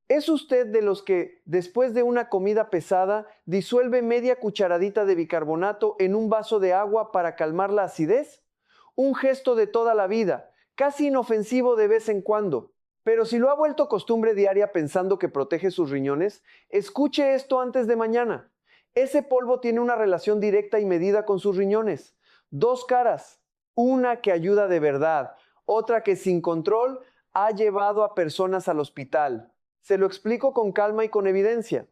¿Es usted de los que, después de una comida pesada, disuelve media cucharadita de bicarbonato en un vaso de agua para calmar la acidez? Un gesto de toda la vida, casi inofensivo de vez en cuando. Pero si lo ha vuelto costumbre diaria pensando que protege sus riñones, escuche esto antes de mañana. Ese polvo tiene una relación directa y medida con sus riñones. Dos caras, una que ayuda de verdad, otra que sin control ha llevado a personas al hospital. Se lo explico con calma y con evidencia.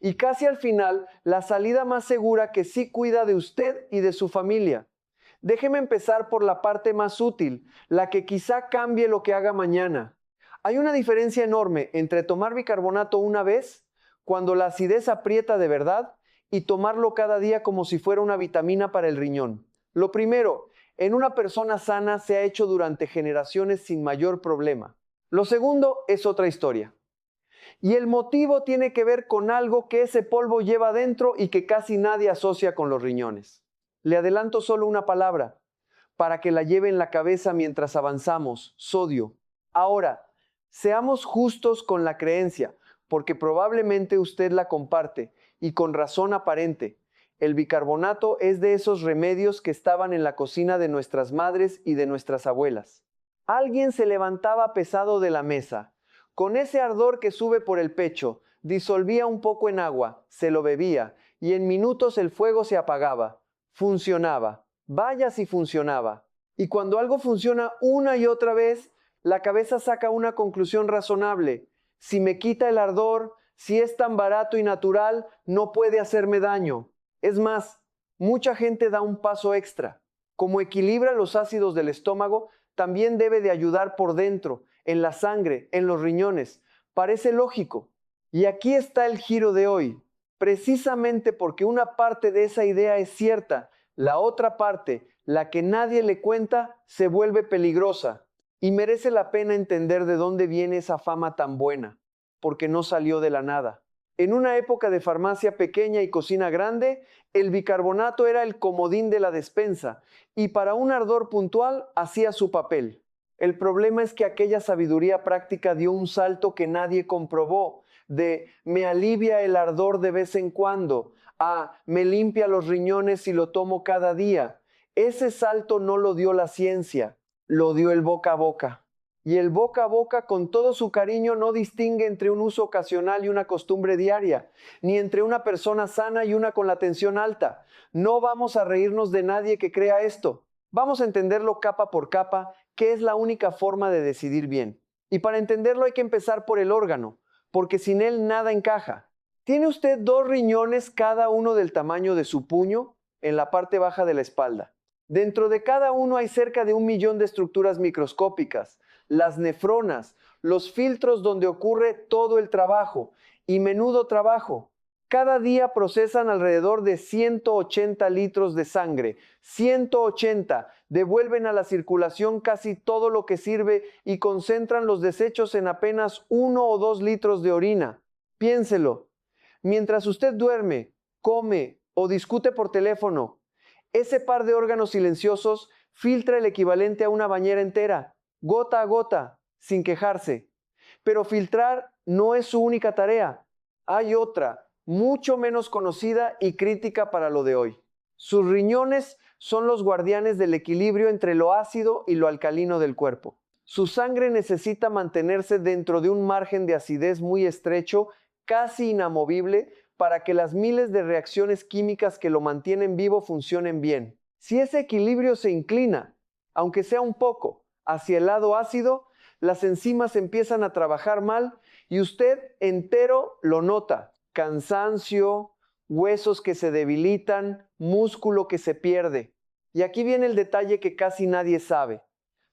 Y casi al final, la salida más segura que sí cuida de usted y de su familia. Déjeme empezar por la parte más útil, la que quizá cambie lo que haga mañana. Hay una diferencia enorme entre tomar bicarbonato una vez, cuando la acidez aprieta de verdad, y tomarlo cada día como si fuera una vitamina para el riñón. Lo primero, en una persona sana se ha hecho durante generaciones sin mayor problema. Lo segundo es otra historia. Y el motivo tiene que ver con algo que ese polvo lleva dentro y que casi nadie asocia con los riñones. Le adelanto solo una palabra, para que la lleve en la cabeza mientras avanzamos: sodio. Ahora, seamos justos con la creencia, porque probablemente usted la comparte, y con razón aparente. El bicarbonato es de esos remedios que estaban en la cocina de nuestras madres y de nuestras abuelas. Alguien se levantaba pesado de la mesa. Con ese ardor que sube por el pecho, disolvía un poco en agua, se lo bebía, y en minutos el fuego se apagaba. Funcionaba. Vaya si funcionaba. Y cuando algo funciona una y otra vez, la cabeza saca una conclusión razonable. Si me quita el ardor, si es tan barato y natural, no puede hacerme daño. Es más, mucha gente da un paso extra. Como equilibra los ácidos del estómago, también debe de ayudar por dentro, en la sangre, en los riñones. Parece lógico. Y aquí está el giro de hoy. Precisamente porque una parte de esa idea es cierta, la otra parte, la que nadie le cuenta, se vuelve peligrosa. Y merece la pena entender de dónde viene esa fama tan buena, porque no salió de la nada. En una época de farmacia pequeña y cocina grande, el bicarbonato era el comodín de la despensa, y para un ardor puntual hacía su papel. El problema es que aquella sabiduría práctica dio un salto que nadie comprobó, de me alivia el ardor de vez en cuando, a me limpia los riñones si lo tomo cada día. Ese salto no lo dio la ciencia, lo dio el boca a boca. Y el boca a boca, con todo su cariño, no distingue entre un uso ocasional y una costumbre diaria, ni entre una persona sana y una con la tensión alta. No vamos a reírnos de nadie que crea esto. Vamos a entenderlo capa por capa, que es la única forma de decidir bien. Y para entenderlo hay que empezar por el órgano, porque sin él nada encaja. ¿Tiene usted dos riñones, cada uno del tamaño de su puño, en la parte baja de la espalda? Dentro de cada uno hay cerca de 1 millón de estructuras microscópicas, las nefronas, los filtros donde ocurre todo el trabajo, y menudo trabajo. Cada día procesan alrededor de 180 litros de sangre. 180. Devuelven a la circulación casi todo lo que sirve y concentran los desechos en apenas 1 o 2 litros de orina. Piénselo. Mientras usted duerme, come o discute por teléfono, ese par de órganos silenciosos filtra el equivalente a una bañera entera, gota a gota, sin quejarse. Pero filtrar no es su única tarea. Hay otra, mucho menos conocida y crítica para lo de hoy. Sus riñones son los guardianes del equilibrio entre lo ácido y lo alcalino del cuerpo. Su sangre necesita mantenerse dentro de un margen de acidez muy estrecho, casi inamovible, para que las miles de reacciones químicas que lo mantienen vivo funcionen bien. Si ese equilibrio se inclina, aunque sea un poco, hacia el lado ácido, las enzimas empiezan a trabajar mal y usted entero lo nota. Cansancio, huesos que se debilitan, músculo que se pierde. Y aquí viene el detalle que casi nadie sabe.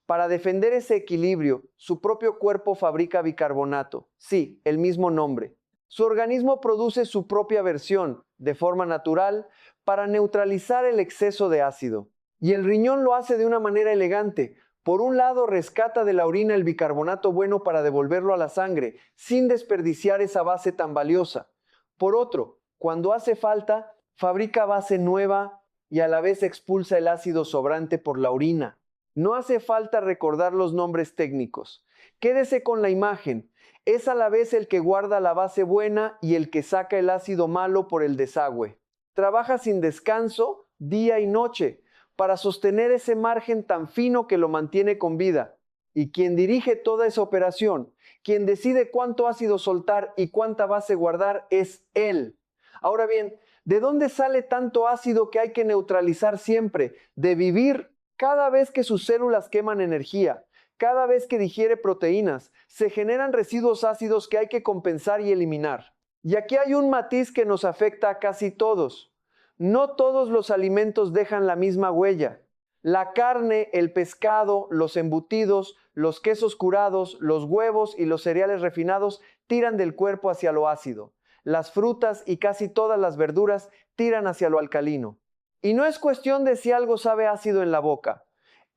Para defender ese equilibrio, su propio cuerpo fabrica bicarbonato. Sí, el mismo nombre. Su organismo produce su propia versión, de forma natural, para neutralizar el exceso de ácido. Y el riñón lo hace de una manera elegante. Por un lado, rescata de la orina el bicarbonato bueno para devolverlo a la sangre, sin desperdiciar esa base tan valiosa. Por otro, cuando hace falta, fabrica base nueva y a la vez expulsa el ácido sobrante por la orina. No hace falta recordar los nombres técnicos. Quédese con la imagen. Es a la vez el que guarda la base buena y el que saca el ácido malo por el desagüe. Trabaja sin descanso, día y noche, para sostener ese margen tan fino que lo mantiene con vida. Y quien dirige toda esa operación, quien decide cuánto ácido soltar y cuánta base guardar, es él. Ahora bien, ¿de dónde sale tanto ácido que hay que neutralizar siempre? De vivir cada vez que sus células queman energía. Cada vez que digiere proteínas, se generan residuos ácidos que hay que compensar y eliminar. Y aquí hay un matiz que nos afecta a casi todos. No todos los alimentos dejan la misma huella. La carne, el pescado, los embutidos, los quesos curados, los huevos y los cereales refinados tiran del cuerpo hacia lo ácido. Las frutas y casi todas las verduras tiran hacia lo alcalino. Y no es cuestión de si algo sabe ácido en la boca.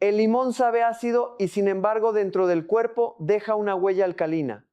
El limón sabe ácido y sin embargo dentro del cuerpo deja una huella alcalina.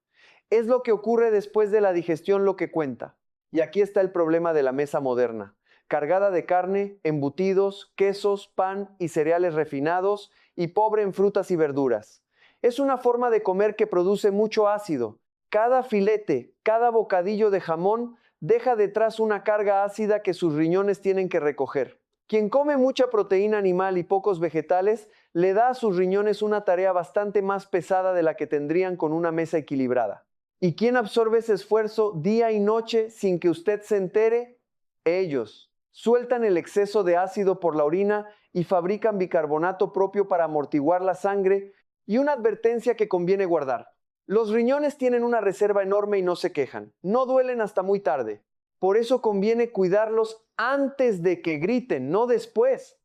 Es lo que ocurre después de la digestión lo que cuenta. Y aquí está el problema de la mesa moderna, cargada de carne, embutidos, quesos, pan y cereales refinados y pobre en frutas y verduras. Es una forma de comer que produce mucho ácido. Cada filete, cada bocadillo de jamón deja detrás una carga ácida que sus riñones tienen que recoger. Quien come mucha proteína animal y pocos vegetales, le da a sus riñones una tarea bastante más pesada de la que tendrían con una mesa equilibrada. ¿Y quién absorbe ese esfuerzo día y noche sin que usted se entere? Ellos. Sueltan el exceso de ácido por la orina y fabrican bicarbonato propio para amortiguar la sangre. Y una advertencia que conviene guardar. Los riñones tienen una reserva enorme y no se quejan. No duelen hasta muy tarde. Por eso conviene cuidarlos antes de que griten, no después.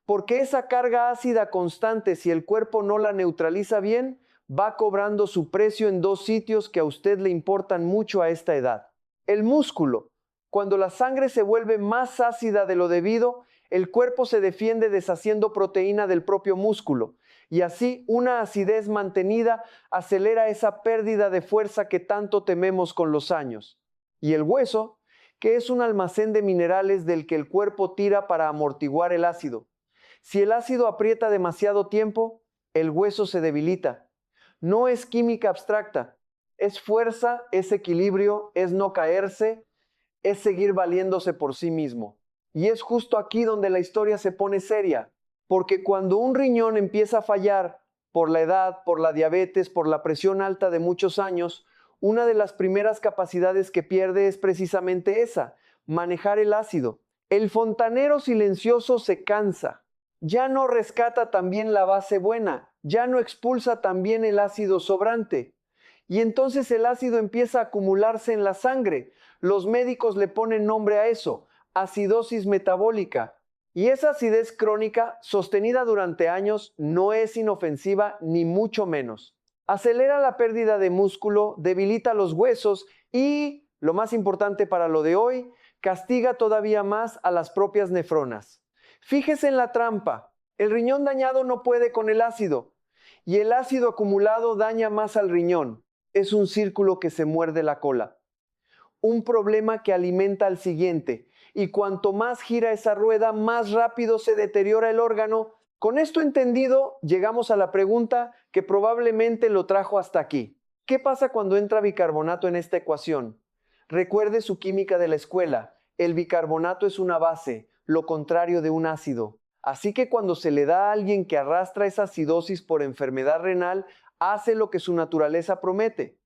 Porque esa carga ácida constante, si el cuerpo no la neutraliza bien, va cobrando su precio en dos sitios que a usted le importan mucho a esta edad. El músculo. Cuando la sangre se vuelve más ácida de lo debido, el cuerpo se defiende deshaciendo proteína del propio músculo. Y así una acidez mantenida acelera esa pérdida de fuerza que tanto tememos con los años. Y el hueso, que es un almacén de minerales del que el cuerpo tira para amortiguar el ácido. Si el ácido aprieta demasiado tiempo, el hueso se debilita. No es química abstracta, es fuerza, es equilibrio, es no caerse, es seguir valiéndose por sí mismo. Y es justo aquí donde la historia se pone seria, porque cuando un riñón empieza a fallar por la edad, por la diabetes, por la presión alta de muchos años, una de las primeras capacidades que pierde es precisamente esa, manejar el ácido. El fontanero silencioso se cansa, ya no rescata también la base buena, ya no expulsa también el ácido sobrante. Y entonces el ácido empieza a acumularse en la sangre. Los médicos le ponen nombre a eso, acidosis metabólica. Y esa acidez crónica, sostenida durante años, no es inofensiva ni mucho menos. Acelera la pérdida de músculo, debilita los huesos y, lo más importante para lo de hoy, castiga todavía más a las propias nefronas. Fíjese en la trampa. El riñón dañado no puede con el ácido y el ácido acumulado daña más al riñón. Es un círculo que se muerde la cola. Un problema que alimenta al siguiente y cuanto más gira esa rueda, más rápido se deteriora el órgano. Con esto entendido, llegamos a la pregunta que probablemente lo trajo hasta aquí. ¿Qué pasa cuando entra bicarbonato en esta ecuación? Recuerde su química de la escuela. El bicarbonato es una base, lo contrario de un ácido. Así que cuando se le da a alguien que arrastra esa acidosis por enfermedad renal, hace lo que su naturaleza promete.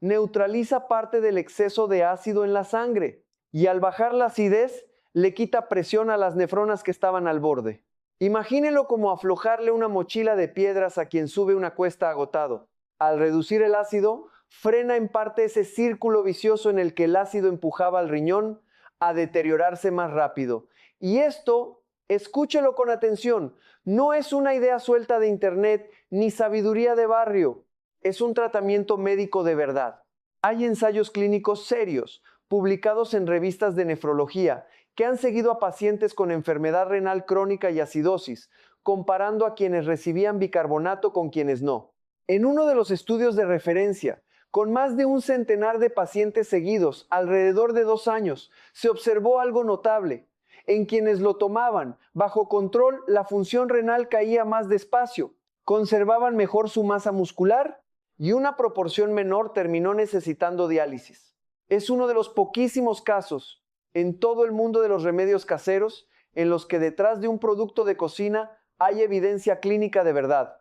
Neutraliza parte del exceso de ácido en la sangre y al bajar la acidez, le quita presión a las nefronas que estaban al borde. Imagínelo como aflojarle una mochila de piedras a quien sube una cuesta agotado. Al reducir el ácido, frena en parte ese círculo vicioso en el que el ácido empujaba al riñón a deteriorarse más rápido. Y esto, escúchelo con atención, no es una idea suelta de internet ni sabiduría de barrio. Es un tratamiento médico de verdad. Hay ensayos clínicos serios, publicados en revistas de nefrología, que han seguido a pacientes con enfermedad renal crónica y acidosis, comparando a quienes recibían bicarbonato con quienes no. En uno de los estudios de referencia, con más de un centenar de pacientes seguidos, alrededor de 2 años, se observó algo notable. En quienes lo tomaban bajo control, la función renal caía más despacio, conservaban mejor su masa muscular y una proporción menor terminó necesitando diálisis. Es uno de los poquísimos casos en todo el mundo de los remedios caseros en los que detrás de un producto de cocina hay evidencia clínica de verdad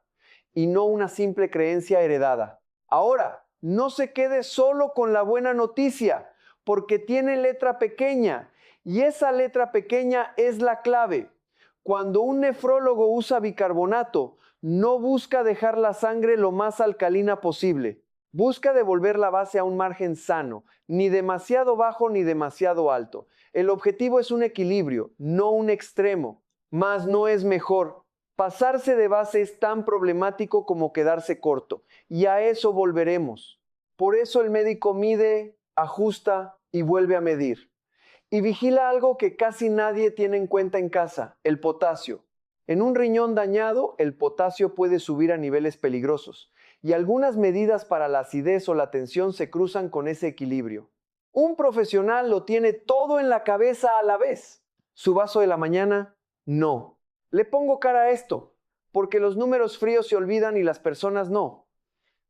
y no una simple creencia heredada. Ahora, no se quede solo con la buena noticia, porque tiene letra pequeña y esa letra pequeña es la clave. Cuando un nefrólogo usa bicarbonato, no busca dejar la sangre lo más alcalina posible. Busca devolver la base a un margen sano, ni demasiado bajo ni demasiado alto. El objetivo es un equilibrio, no un extremo. Más no es mejor. Pasarse de base es tan problemático como quedarse corto, y a eso volveremos. Por eso el médico mide, ajusta y vuelve a medir. Y vigila algo que casi nadie tiene en cuenta en casa, el potasio. En un riñón dañado, el potasio puede subir a niveles peligrosos, y algunas medidas para la acidez o la tensión se cruzan con ese equilibrio. Un profesional lo tiene todo en la cabeza a la vez. Su vaso de la mañana, no. Le pongo cara a esto, porque los números fríos se olvidan y las personas no.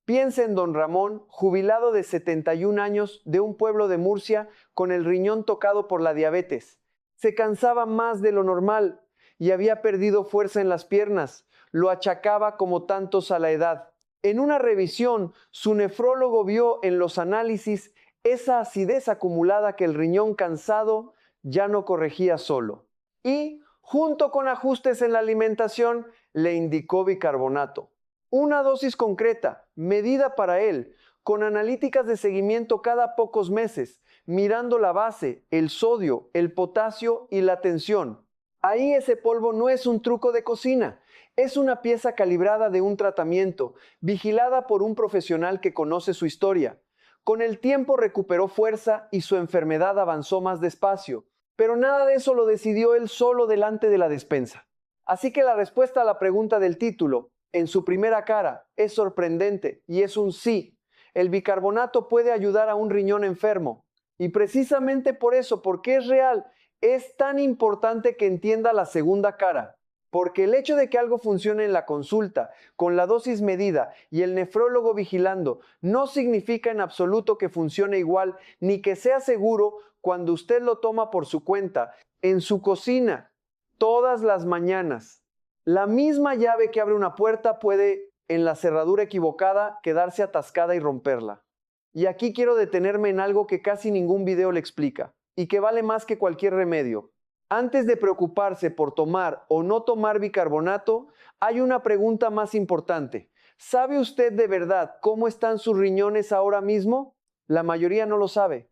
Piensa en don Ramón, jubilado de 71 años de un pueblo de Murcia con el riñón tocado por la diabetes. Se cansaba más de lo normal y había perdido fuerza en las piernas. Lo achacaba como tantos a la edad. En una revisión, su nefrólogo vio en los análisis esa acidez acumulada que el riñón cansado ya no corregía solo. Y, junto con ajustes en la alimentación, le indicó bicarbonato. Una dosis concreta, medida para él, con analíticas de seguimiento cada pocos meses, mirando la base, el sodio, el potasio y la tensión. Ahí ese polvo no es un truco de cocina, es una pieza calibrada de un tratamiento, vigilada por un profesional que conoce su historia. Con el tiempo recuperó fuerza y su enfermedad avanzó más despacio, pero nada de eso lo decidió él solo delante de la despensa. Así que la respuesta a la pregunta del título, en su primera cara, es sorprendente y es un sí. El bicarbonato puede ayudar a un riñón enfermo. Y precisamente por eso, porque es real, es tan importante que entienda la segunda cara. Porque el hecho de que algo funcione en la consulta, con la dosis medida y el nefrólogo vigilando, no significa en absoluto que funcione igual ni que sea seguro cuando usted lo toma por su cuenta, en su cocina, todas las mañanas. La misma llave que abre una puerta puede, en la cerradura equivocada, quedarse atascada y romperla. Y aquí quiero detenerme en algo que casi ningún video le explica, y que vale más que cualquier remedio. Antes de preocuparse por tomar o no tomar bicarbonato, hay una pregunta más importante. ¿Sabe usted de verdad cómo están sus riñones ahora mismo? La mayoría no lo sabe.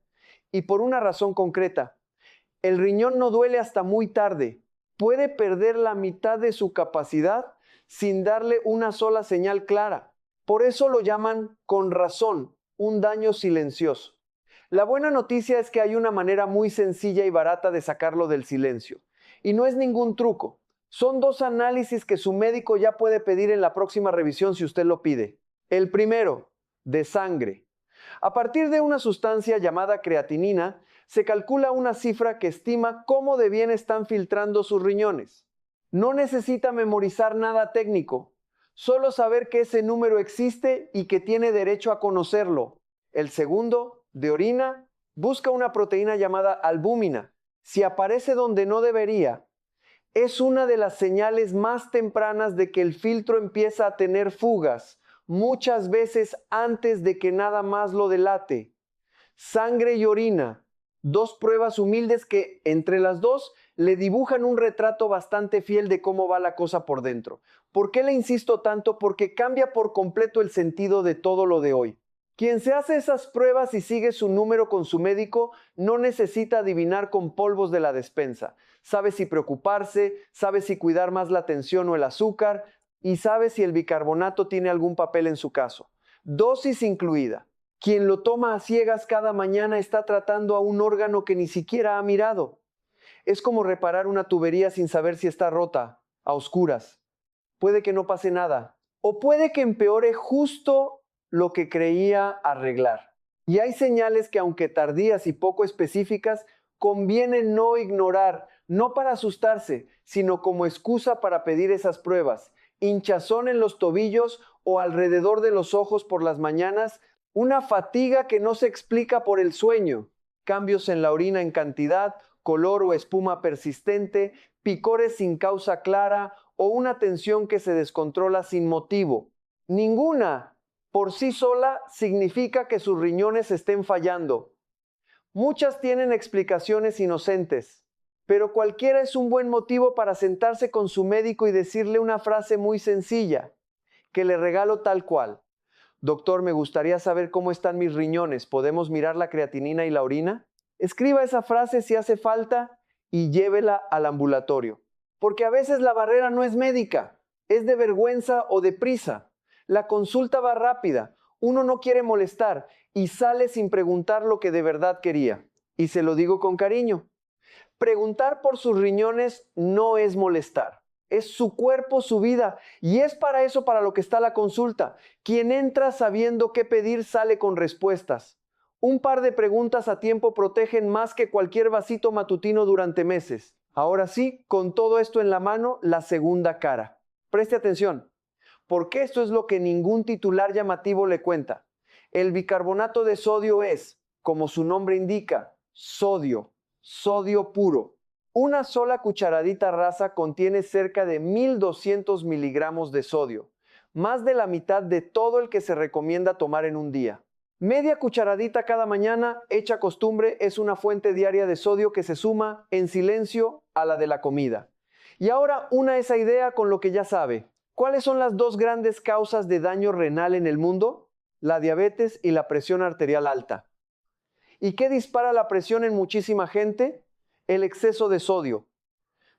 Y por una razón concreta. El riñón no duele hasta muy tarde. Puede perder la mitad de su capacidad sin darle una sola señal clara. Por eso lo llaman, con razón, un daño silencioso. La buena noticia es que hay una manera muy sencilla y barata de sacarlo del silencio. Y no es ningún truco. Son 2 análisis que su médico ya puede pedir en la próxima revisión si usted lo pide. El primero, de sangre. A partir de una sustancia llamada creatinina, se calcula una cifra que estima cómo de bien están filtrando sus riñones. No necesita memorizar nada técnico, solo saber que ese número existe y que tiene derecho a conocerlo. El segundo, de orina, busca una proteína llamada albúmina. Si aparece donde no debería, es una de las señales más tempranas de que el filtro empieza a tener fugas, muchas veces antes de que nada más lo delate. Sangre y orina, 2 pruebas humildes que, entre las 2, le dibujan un retrato bastante fiel de cómo va la cosa por dentro. ¿Por qué le insisto tanto? Porque cambia por completo el sentido de todo lo de hoy. Quien se hace esas pruebas y sigue su número con su médico no necesita adivinar con polvos de la despensa. Sabe si preocuparse, sabe si cuidar más la tensión o el azúcar y sabe si el bicarbonato tiene algún papel en su caso. Dosis incluida. Quien lo toma a ciegas cada mañana está tratando a un órgano que ni siquiera ha mirado. Es como reparar una tubería sin saber si está rota, a oscuras. Puede que no pase nada, o puede que empeore justo lo que creía arreglar. Y hay señales que, aunque tardías y poco específicas, conviene no ignorar, no para asustarse, sino como excusa para pedir esas pruebas. hinchazón en los tobillos o alrededor de los ojos por las mañanas, una fatiga que no se explica por el sueño, cambios en la orina en cantidad, color o espuma persistente, picores sin causa clara o una tensión que se descontrola sin motivo. Ninguna por sí sola significa que sus riñones estén fallando. Muchas tienen explicaciones inocentes, pero cualquiera es un buen motivo para sentarse con su médico y decirle una frase muy sencilla, que le regalo tal cual. Doctor, me gustaría saber cómo están mis riñones. ¿Podemos mirar la creatinina y la orina? Escriba esa frase si hace falta y llévela al ambulatorio. Porque a veces la barrera no es médica, es de vergüenza o de prisa. La consulta va rápida, uno no quiere molestar y sale sin preguntar lo que de verdad quería. Y se lo digo con cariño. Preguntar por sus riñones no es molestar. Es su cuerpo, su vida, y es para eso para lo que está la consulta. Quien entra sabiendo qué pedir sale con respuestas. Un par de preguntas a tiempo protegen más que cualquier vasito matutino durante meses. Ahora sí, con todo esto en la mano, la segunda cara. Preste atención, porque esto es lo que ningún titular llamativo le cuenta. El bicarbonato de sodio es, como su nombre indica, sodio puro. Una sola cucharadita rasa contiene cerca de 1200 miligramos de sodio, más de la mitad de todo el que se recomienda tomar en un día. Media cucharadita cada mañana, hecha costumbre, es una fuente diaria de sodio que se suma en silencio a la de la comida. Y ahora una esa idea con lo que ya sabe. ¿Cuáles son las dos grandes causas de daño renal en el mundo? La diabetes y la presión arterial alta. ¿Y qué dispara la presión en muchísima gente? El exceso de sodio.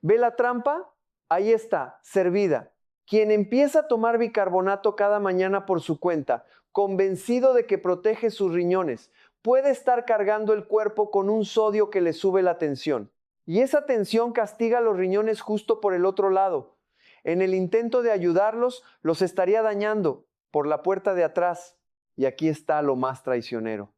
¿Ve la trampa? Ahí está, servida. Quien empieza a tomar bicarbonato cada mañana por su cuenta, convencido de que protege sus riñones, puede estar cargando el cuerpo con un sodio que le sube la tensión. Y esa tensión castiga los riñones justo por el otro lado. En el intento de ayudarlos, los estaría dañando por la puerta de atrás. Y aquí está lo más traicionero.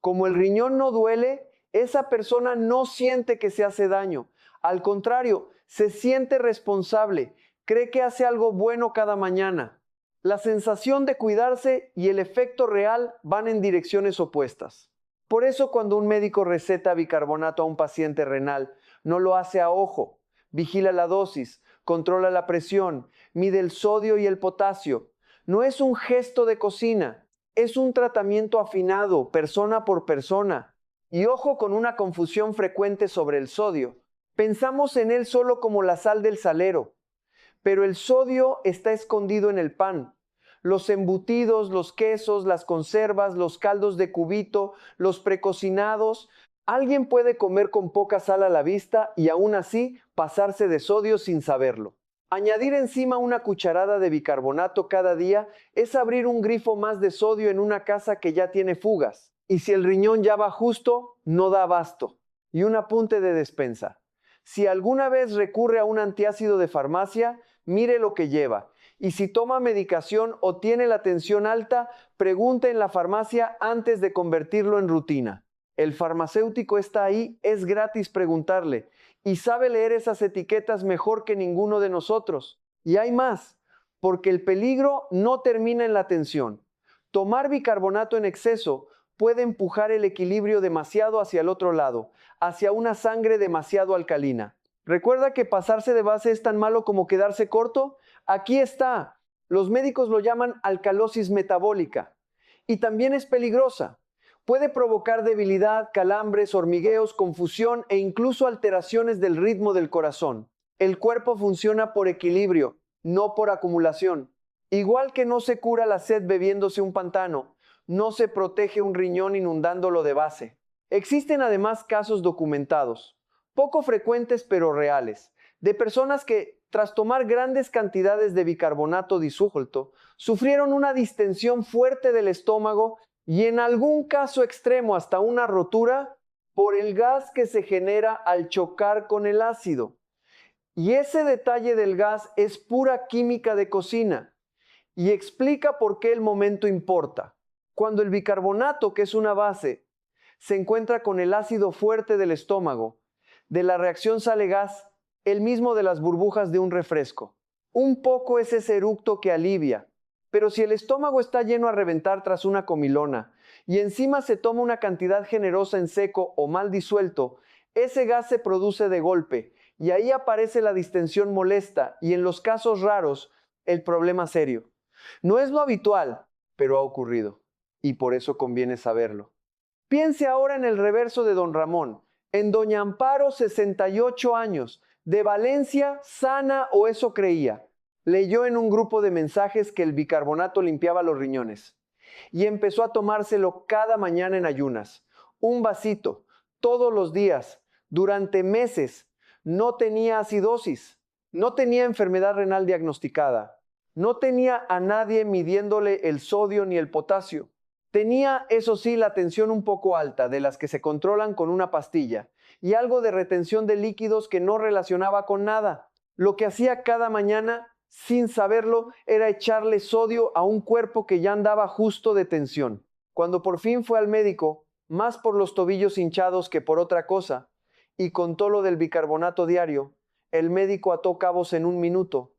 Como el riñón no duele, esa persona no siente que se hace daño. Al contrario, se siente responsable, cree que hace algo bueno cada mañana. La sensación de cuidarse y el efecto real van en direcciones opuestas. Por eso cuando un médico receta bicarbonato a un paciente renal, no lo hace a ojo. Vigila la dosis, controla la presión, mide el sodio y el potasio. No es un gesto de cocina, es un tratamiento afinado, persona por persona. Y ojo con una confusión frecuente sobre el sodio. Pensamos en él solo como la sal del salero, pero el sodio está escondido en el pan. Los embutidos, los quesos, las conservas, los caldos de cubito, los precocinados. Alguien puede comer con poca sal a la vista y aún así pasarse de sodio sin saberlo. Añadir encima una cucharada de bicarbonato cada día es abrir un grifo más de sodio en una casa que ya tiene fugas. Y si el riñón ya va justo, no da abasto. Y un apunte de despensa. Si alguna vez recurre a un antiácido de farmacia, mire lo que lleva. Y si toma medicación o tiene la tensión alta, pregunte en la farmacia antes de convertirlo en rutina. El farmacéutico está ahí, es gratis preguntarle. Y sabe leer esas etiquetas mejor que ninguno de nosotros. Y hay más, porque el peligro no termina en la tensión. Tomar bicarbonato en exceso puede empujar el equilibrio demasiado hacia el otro lado, hacia una sangre demasiado alcalina. ¿Recuerda que pasarse de base es tan malo como quedarse corto? Aquí está. Los médicos lo llaman alcalosis metabólica. Y también es peligrosa. Puede provocar debilidad, calambres, hormigueos, confusión e incluso alteraciones del ritmo del corazón. El cuerpo funciona por equilibrio, no por acumulación. Igual que no se cura la sed bebiéndose un pantano, no se protege un riñón inundándolo de base. Existen además casos documentados, poco frecuentes pero reales, de personas que, tras tomar grandes cantidades de bicarbonato disuelto, sufrieron una distensión fuerte del estómago y en algún caso extremo hasta una rotura por el gas que se genera al chocar con el ácido. Y ese detalle del gas es pura química de cocina y explica por qué el momento importa. Cuando el bicarbonato, que es una base, se encuentra con el ácido fuerte del estómago, de la reacción sale gas, el mismo de las burbujas de un refresco. Un poco es ese eructo que alivia. Pero si el estómago está lleno a reventar tras una comilona y encima se toma una cantidad generosa en seco o mal disuelto, ese gas se produce de golpe y ahí aparece la distensión molesta y en los casos raros, el problema serio. No es lo habitual, pero ha ocurrido y por eso conviene saberlo. Piense ahora en el reverso de don Ramón, en doña Amparo, 68 años, de Valencia, sana o eso creía. Leyó en un grupo de mensajes que el bicarbonato limpiaba los riñones y empezó a tomárselo cada mañana en ayunas. Un vasito, todos los días, durante meses. No tenía acidosis, no tenía enfermedad renal diagnosticada, no tenía a nadie midiéndole el sodio ni el potasio. Tenía, eso sí, la tensión un poco alta, de las que se controlan con una pastilla, y algo de retención de líquidos que no relacionaba con nada. Lo que hacía cada mañana, sin saberlo, era echarle sodio a un cuerpo que ya andaba justo de tensión. Cuando por fin fue al médico, más por los tobillos hinchados que por otra cosa, y contó lo del bicarbonato diario, el médico ató cabos en un minuto.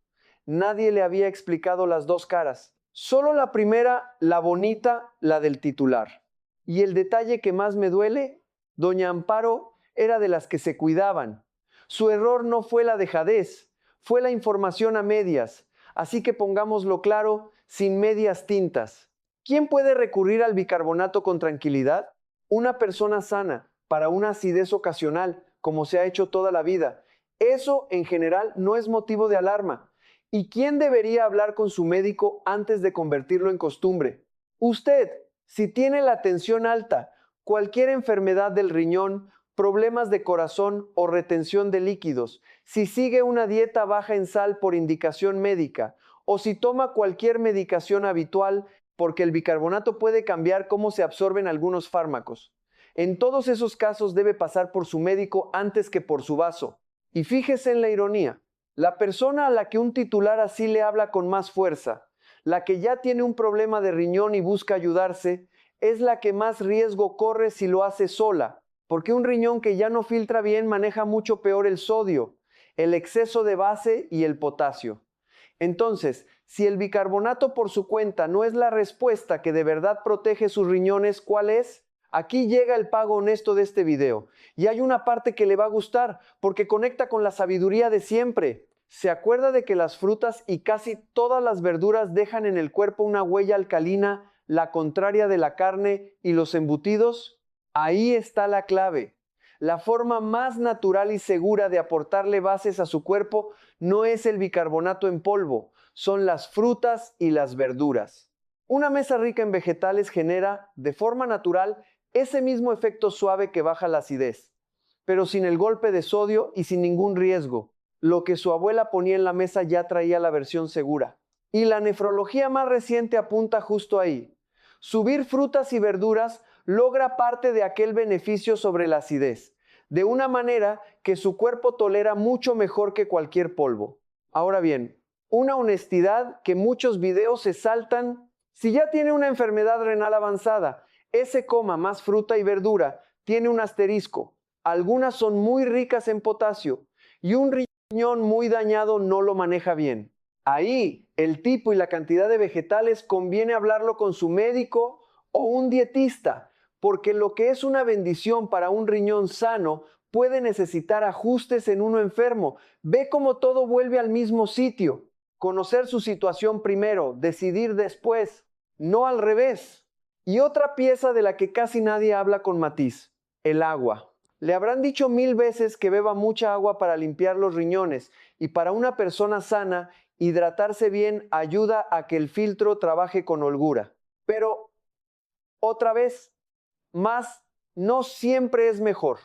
Nadie le había explicado las dos caras. Solo la primera, la bonita, la del titular. Y el detalle que más me duele, doña Amparo era de las que se cuidaban. Su error no fue la dejadez, fue la información a medias. Así que pongámoslo claro, sin medias tintas. ¿Quién puede recurrir al bicarbonato con tranquilidad? Una persona sana, para una acidez ocasional, como se ha hecho toda la vida. Eso, en general, no es motivo de alarma. ¿Y quién debería hablar con su médico antes de convertirlo en costumbre? Usted, si tiene la tensión alta, cualquier enfermedad del riñón, problemas de corazón o retención de líquidos, si sigue una dieta baja en sal por indicación médica, o si toma cualquier medicación habitual, porque el bicarbonato puede cambiar cómo se absorben algunos fármacos. En todos esos casos debe pasar por su médico antes que por su vaso. Y fíjese en la ironía. La persona a la que un titular así le habla con más fuerza, la que ya tiene un problema de riñón y busca ayudarse, es la que más riesgo corre si lo hace sola, porque un riñón que ya no filtra bien maneja mucho peor el sodio, el exceso de base y el potasio. Entonces, si el bicarbonato por su cuenta no es la respuesta que de verdad protege sus riñones, ¿cuál es? Aquí llega el pago honesto de este video. Y hay una parte que le va a gustar, porque conecta con la sabiduría de siempre. ¿Se acuerda de que las frutas y casi todas las verduras dejan en el cuerpo una huella alcalina, la contraria de la carne y los embutidos? Ahí está la clave. La forma más natural y segura de aportarle bases a su cuerpo no es el bicarbonato en polvo, son las frutas y las verduras. Una mesa rica en vegetales genera, de forma natural, ese mismo efecto suave que baja la acidez, pero sin el golpe de sodio y sin ningún riesgo. Lo que su abuela ponía en la mesa ya traía la versión segura. Y la nefrología más reciente apunta justo ahí. Subir frutas y verduras logra parte de aquel beneficio sobre la acidez, de una manera que su cuerpo tolera mucho mejor que cualquier polvo. Ahora bien, una honestidad que muchos videos se saltan. Si ya tiene una enfermedad renal avanzada, ese coma más fruta y verdura tiene un asterisco. Algunas son muy ricas en potasio y un riñón muy dañado no lo maneja bien. Ahí, el tipo y la cantidad de vegetales conviene hablarlo con su médico o un dietista, porque lo que es una bendición para un riñón sano puede necesitar ajustes en uno enfermo. Ve cómo todo vuelve al mismo sitio. Conocer su situación primero, decidir después, no al revés. Y otra pieza de la que casi nadie habla con matiz, el agua. Le habrán dicho 1000 veces que beba mucha agua para limpiar los riñones y para una persona sana, hidratarse bien ayuda a que el filtro trabaje con holgura. Pero, otra vez, más no siempre es mejor.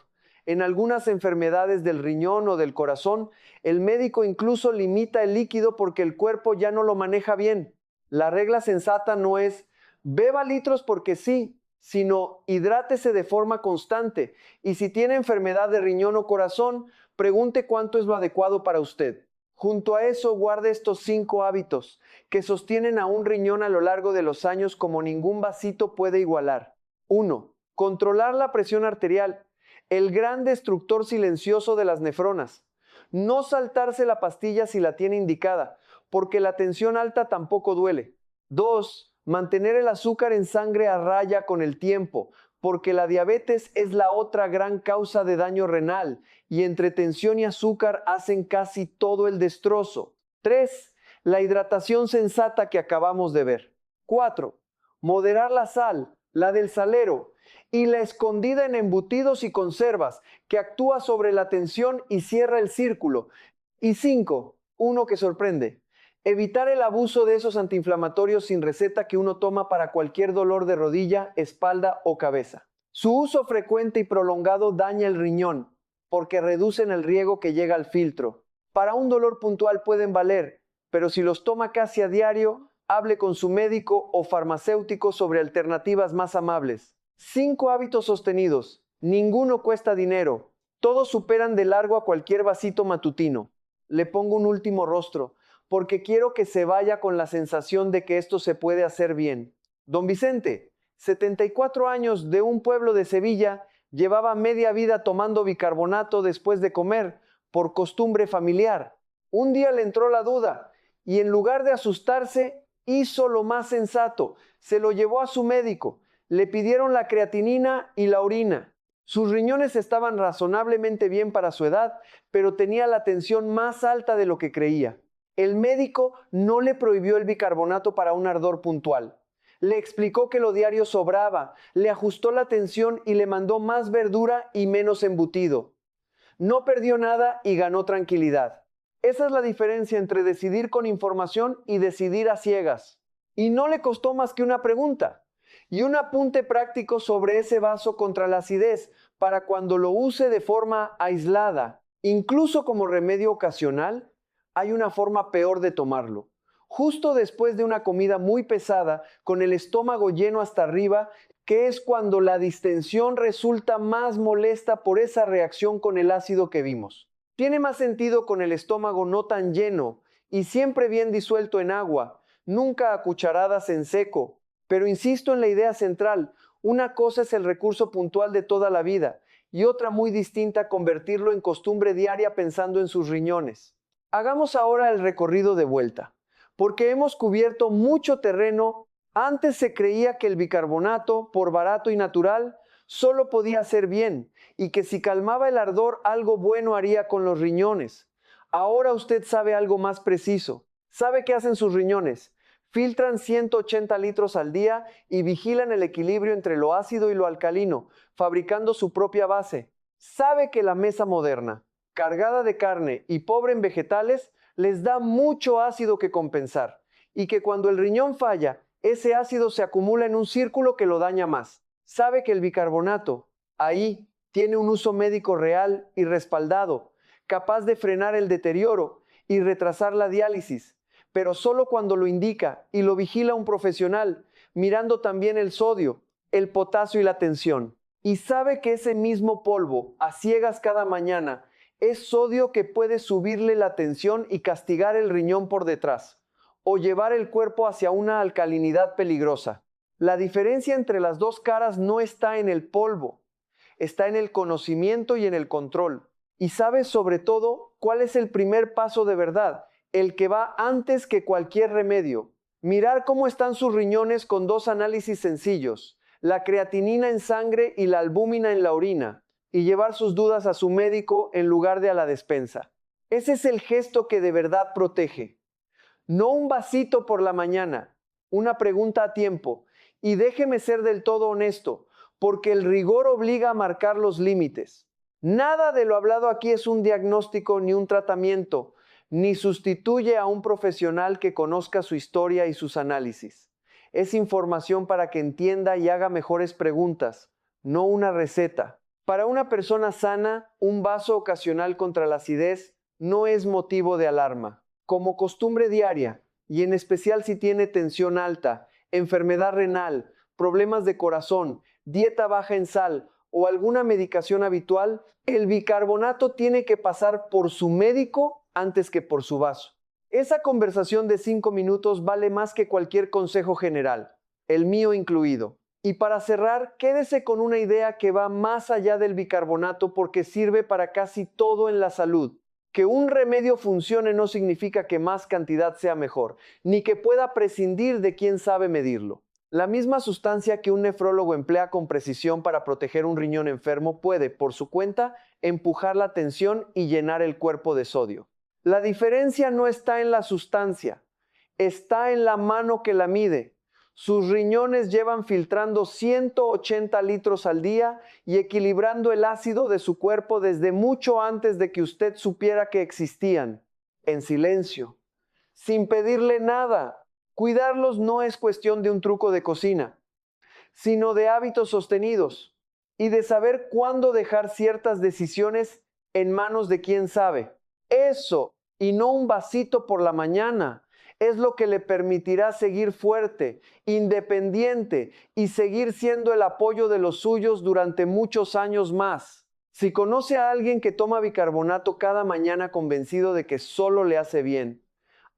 En algunas enfermedades del riñón o del corazón, el médico incluso limita el líquido porque el cuerpo ya no lo maneja bien. La regla sensata no es beba litros porque sí, sino hidrátese de forma constante. Y si tiene enfermedad de riñón o corazón, pregunte cuánto es lo adecuado para usted. Junto a eso, guarde estos 5 hábitos que sostienen a un riñón a lo largo de los años como ningún vasito puede igualar. 1. Controlar la presión arterial, el gran destructor silencioso de las nefronas. No saltarse la pastilla si la tiene indicada, porque la tensión alta tampoco duele. 2. Mantener el azúcar en sangre a raya con el tiempo, porque la diabetes es la otra gran causa de daño renal y entre tensión y azúcar hacen casi todo el destrozo. 3. La hidratación sensata que acabamos de ver. 4. Moderar la sal, la del salero, y la escondida en embutidos y conservas, que actúa sobre la tensión y cierra el círculo. Y 5. Uno que sorprende. Evitar el abuso de esos antiinflamatorios sin receta que uno toma para cualquier dolor de rodilla, espalda o cabeza. Su uso frecuente y prolongado daña el riñón, porque reducen el riego que llega al filtro. Para un dolor puntual pueden valer, pero si los toma casi a diario, hable con su médico o farmacéutico sobre alternativas más amables. 5 hábitos sostenidos. Ninguno cuesta dinero. Todos superan de largo a cualquier vasito matutino. Le pongo un último rostro, porque quiero que se vaya con la sensación de que esto se puede hacer bien. Don Vicente, 74 años, de un pueblo de Sevilla, llevaba media vida tomando bicarbonato después de comer, por costumbre familiar. Un día le entró la duda, y en lugar de asustarse, hizo lo más sensato. Se lo llevó a su médico. Le pidieron la creatinina y la orina. Sus riñones estaban razonablemente bien para su edad, pero tenía la tensión más alta de lo que creía. El médico no le prohibió el bicarbonato para un ardor puntual. Le explicó que lo diario sobraba, le ajustó la tensión y le mandó más verdura y menos embutido. No perdió nada y ganó tranquilidad. Esa es la diferencia entre decidir con información y decidir a ciegas. Y no le costó más que una pregunta y un apunte práctico sobre ese vaso contra la acidez para cuando lo use de forma aislada, incluso como remedio ocasional. Hay una forma peor de tomarlo. Justo después de una comida muy pesada, con el estómago lleno hasta arriba, que es cuando la distensión resulta más molesta por esa reacción con el ácido que vimos. Tiene más sentido con el estómago no tan lleno y siempre bien disuelto en agua, nunca a cucharadas en seco. Pero insisto en la idea central, una cosa es el recurso puntual de toda la vida y otra muy distinta convertirlo en costumbre diaria pensando en sus riñones. Hagamos ahora el recorrido de vuelta, porque hemos cubierto mucho terreno. Antes se creía que el bicarbonato, por barato y natural, solo podía hacer bien, y que si calmaba el ardor algo bueno haría con los riñones. Ahora usted sabe algo más preciso. ¿Sabe qué hacen sus riñones? Filtran 180 litros al día y vigilan el equilibrio entre lo ácido y lo alcalino, fabricando su propia base. ¿Sabe que la mesa moderna, cargada de carne y pobre en vegetales, les da mucho ácido que compensar? Y que cuando el riñón falla, ese ácido se acumula en un círculo que lo daña más. ¿Sabe que el bicarbonato, ahí, tiene un uso médico real y respaldado, capaz de frenar el deterioro y retrasar la diálisis, pero solo cuando lo indica y lo vigila un profesional, mirando también el sodio, el potasio y la tensión? Y sabe que ese mismo polvo, a ciegas cada mañana, es sodio que puede subirle la tensión y castigar el riñón por detrás, o llevar el cuerpo hacia una alcalinidad peligrosa. La diferencia entre las dos caras no está en el polvo, está en el conocimiento y en el control. Y sabe sobre todo cuál es el primer paso de verdad, el que va antes que cualquier remedio. Mirar cómo están sus riñones con 2 análisis sencillos, la creatinina en sangre y la albúmina en la orina, y llevar sus dudas a su médico en lugar de a la despensa. Ese es el gesto que de verdad protege. No un vasito por la mañana, una pregunta a tiempo. Y déjeme ser del todo honesto, porque el rigor obliga a marcar los límites. Nada de lo hablado aquí es un diagnóstico ni un tratamiento, ni sustituye a un profesional que conozca su historia y sus análisis. Es información para que entienda y haga mejores preguntas, no una receta. Para una persona sana, un vaso ocasional contra la acidez no es motivo de alarma. Como costumbre diaria, y en especial si tiene tensión alta, enfermedad renal, problemas de corazón, dieta baja en sal o alguna medicación habitual, el bicarbonato tiene que pasar por su médico antes que por su vaso. Esa conversación de 5 minutos vale más que cualquier consejo general, el mío incluido. Y para cerrar, quédese con una idea que va más allá del bicarbonato porque sirve para casi todo en la salud. Que un remedio funcione no significa que más cantidad sea mejor, ni que pueda prescindir de quien sabe medirlo. La misma sustancia que un nefrólogo emplea con precisión para proteger un riñón enfermo puede, por su cuenta, empujar la tensión y llenar el cuerpo de sodio. La diferencia no está en la sustancia, está en la mano que la mide. Sus riñones llevan filtrando 180 litros al día y equilibrando el ácido de su cuerpo desde mucho antes de que usted supiera que existían, en silencio, sin pedirle nada. Cuidarlos no es cuestión de un truco de cocina, sino de hábitos sostenidos y de saber cuándo dejar ciertas decisiones en manos de quien sabe. Eso, y no un vasito por la mañana, es lo que le permitirá seguir fuerte, independiente y seguir siendo el apoyo de los suyos durante muchos años más. Si conoce a alguien que toma bicarbonato cada mañana convencido de que solo le hace bien,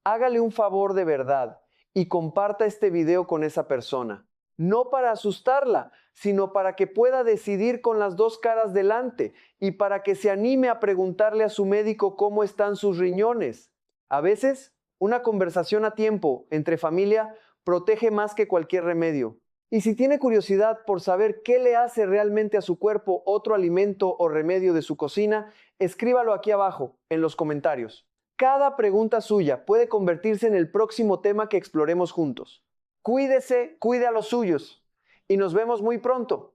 hágale un favor de verdad y comparta este video con esa persona. No para asustarla, sino para que pueda decidir con las dos caras delante y para que se anime a preguntarle a su médico cómo están sus riñones. A veces, una conversación a tiempo entre familia protege más que cualquier remedio. Y si tiene curiosidad por saber qué le hace realmente a su cuerpo otro alimento o remedio de su cocina, escríbalo aquí abajo, en los comentarios. Cada pregunta suya puede convertirse en el próximo tema que exploremos juntos. Cuídese, cuide a los suyos y nos vemos muy pronto.